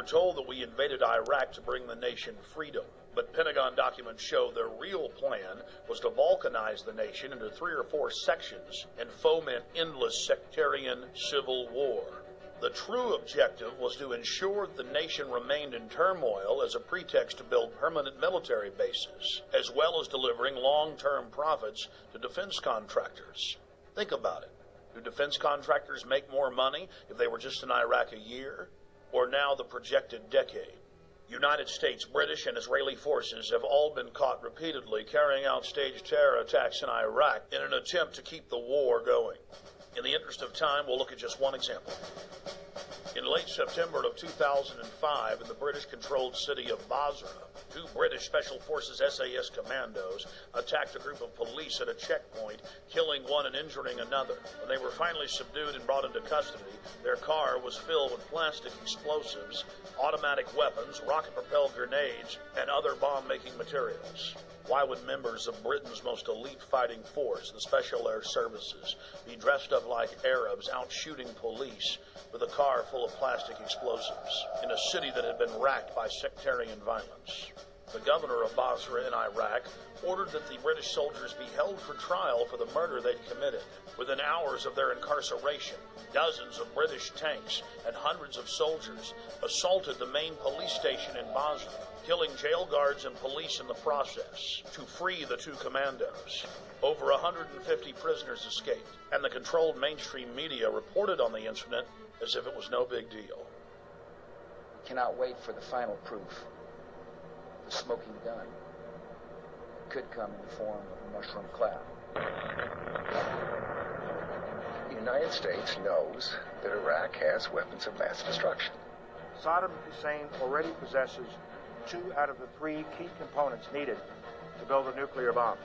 were told that we invaded Iraq to bring the nation freedom, but Pentagon documents show their real plan was to balkanize the nation into 3 or 4 sections and foment endless sectarian civil war. The true objective was to ensure that the nation remained in turmoil as a pretext to build permanent military bases, as well as delivering long-term profits to defense contractors. Think about it. Do defense contractors make more money if they were just in Iraq a year, or now the projected decade? United States, British, and Israeli forces have all been caught repeatedly carrying out staged terror attacks in Iraq in an attempt to keep the war going. In the interest of time, we'll look at just one example. In late September of 2005, in the British-controlled city of Basra, 2 British Special Forces SAS commandos attacked a group of police at a checkpoint, killing one and injuring another. When they were finally subdued and brought into custody, their car was filled with plastic explosives, automatic weapons, rocket-propelled grenades, and other bomb-making materials. Why would members of Britain's most elite fighting force, the Special Air Services, be dressed up like Arabs out shooting police with a car full of plastic explosives in a city that had been racked by sectarian violence? The governor of Basra in Iraq ordered that the British soldiers be held for trial for the murder they'd committed. Within hours of their incarceration, dozens of British tanks and hundreds of soldiers assaulted the main police station in Basra, killing jail guards and police in the process to free the 2 commandos. Over 150 prisoners escaped, and the controlled mainstream media reported on the incident as if it was no big deal. We cannot wait for the final proof. The smoking gun. It could come in the form of a mushroom cloud. The United States knows that Iraq has weapons of mass destruction. Saddam Hussein already possesses 2 out of the 3 key components needed to build a nuclear bomb.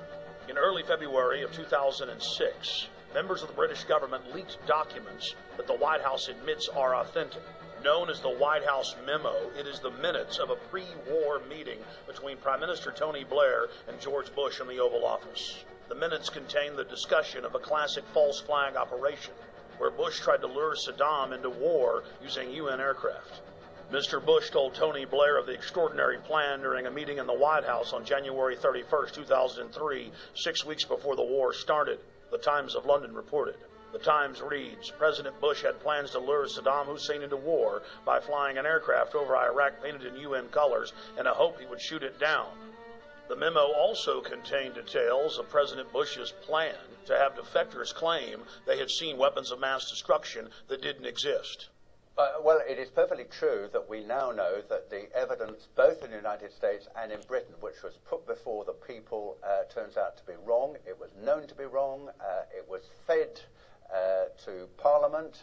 In early February of 2006, members of the British government leaked documents that the White House admits are authentic. Known as the White House Memo, it is the minutes of a pre-war meeting between Prime Minister Tony Blair and George Bush in the Oval Office. The minutes contain the discussion of a classic false flag operation, where Bush tried to lure Saddam into war using UN aircraft. Mr. Bush told Tony Blair of the extraordinary plan during a meeting in the White House on January 31st, 2003, 6 weeks before the war started, the Times of London reported. The Times reads, President Bush had plans to lure Saddam Hussein into war by flying an aircraft over Iraq painted in UN colors in a hope he would shoot it down. The memo also contained details of President Bush's plan to have defectors claim they had seen weapons of mass destruction that didn't exist. Well, it is perfectly true that we now know that the evidence, both in the United States and in Britain, which was put before the people, turns out to be wrong. It was known to be wrong. It was fed to Parliament.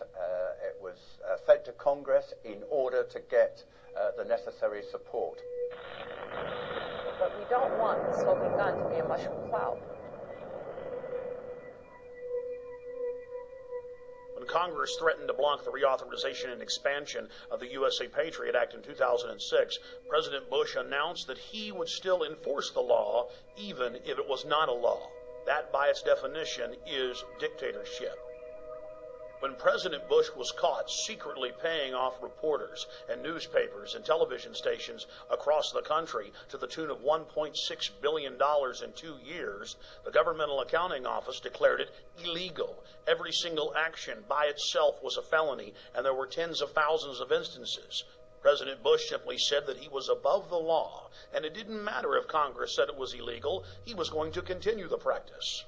It was fed to Congress in order to get the necessary support. But we don't want the smoking gun to be a mushroom cloud. When Congress threatened to block the reauthorization and expansion of the USA Patriot Act in 2006, President Bush announced that he would still enforce the law even if it was not a law. That, by its definition, is dictatorship. When President Bush was caught secretly paying off reporters and newspapers and television stations across the country to the tune of $1.6 billion in 2 years, the Governmental Accounting Office declared it illegal. Every single action by itself was a felony, and there were tens of thousands of instances. President Bush simply said that he was above the law, and it didn't matter if Congress said it was illegal, he was going to continue the practice.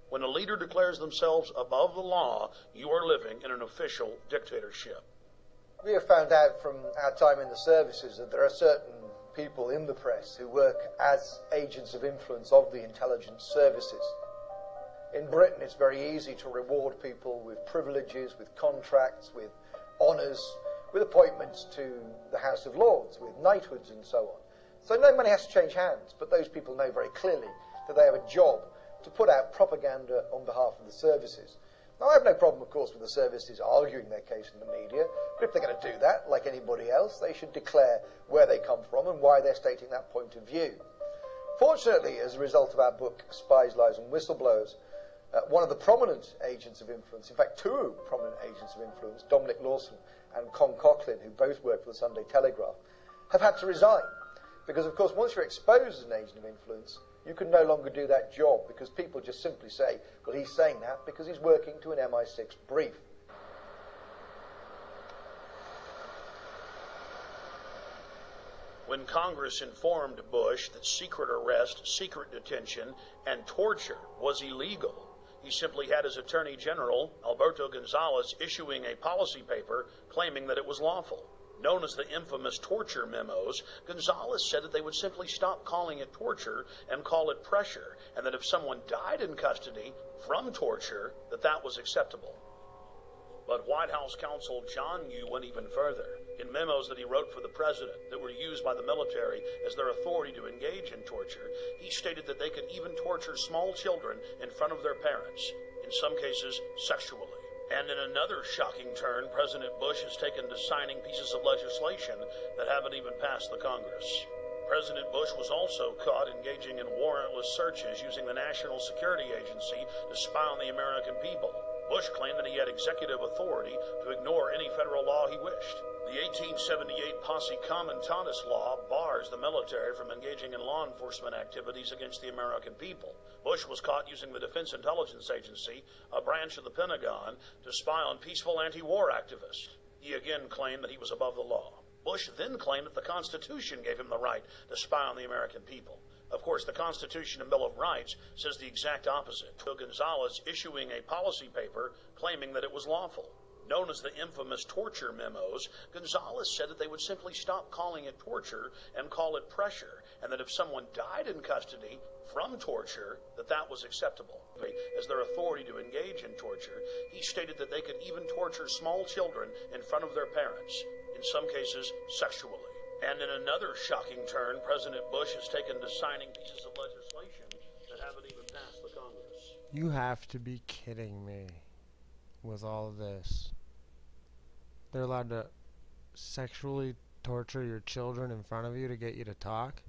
When a leader declares themselves above the law, you are living in an official dictatorship. We have found out from our time in the services that there are certain people in the press who work as agents of influence of the intelligence services. In Britain, it's very easy to reward people with privileges, with contracts, with honours, with appointments to the House of Lords, with knighthoods and so on. So no money has to change hands, but those people know very clearly that they have a job to put out propaganda on behalf of the services. Now, I have no problem, of course, with the services arguing their case in the media, but if they're going to do that, like anybody else, they should declare where they come from and why they're stating that point of view. Fortunately, as a result of our book, Spies, Lies and Whistleblowers, One of the prominent agents of influence, in fact two prominent agents of influence, Dominic Lawson and Con Coughlin, who both work for the Sunday Telegraph, have had to resign. Because, of course, once you're exposed as an agent of influence, you can no longer do that job, because people just simply say, well, he's saying that because he's working to an MI6 brief. When Congress informed Bush that secret arrest, secret detention, and torture was illegal, he simply had his Attorney General, Alberto Gonzales, issuing a policy paper claiming that it was lawful. Known as the infamous torture memos, Gonzales said that they would simply stop calling it torture and call it pressure, and that if someone died in custody from torture, that was acceptable. But White House counsel John Yoo went even further. In memos that he wrote for the president that were used by the military as their authority to engage in torture, he stated that they could even torture small children in front of their parents, in some cases sexually. And in another shocking turn, President Bush has taken to signing pieces of legislation that haven't even passed the Congress. President Bush was also caught engaging in warrantless searches using the National Security Agency to spy on the American people. Bush claimed that he had executive authority to ignore any federal law he wished. The 1878 Posse Comitatus law bars the military from engaging in law enforcement activities against the American people. Bush was caught using the Defense Intelligence Agency, a branch of the Pentagon, to spy on peaceful anti-war activists. He again claimed that he was above the law. Bush then claimed that the Constitution gave him the right to spy on the American people. Of course, the Constitution and Bill of Rights says the exact opposite. Gonzales issuing a policy paper claiming that it was lawful. Known as the infamous torture memos, Gonzales said that they would simply stop calling it torture and call it pressure, and that if someone died in custody from torture, that was acceptable. As their authority to engage in torture, he stated that they could even torture small children in front of their parents, in some cases sexually. And in another shocking turn, President Bush has taken to signing pieces of legislation that haven't even passed the Congress. You have to be kidding me with all of this. They're allowed to sexually torture your children in front of you to get you to talk?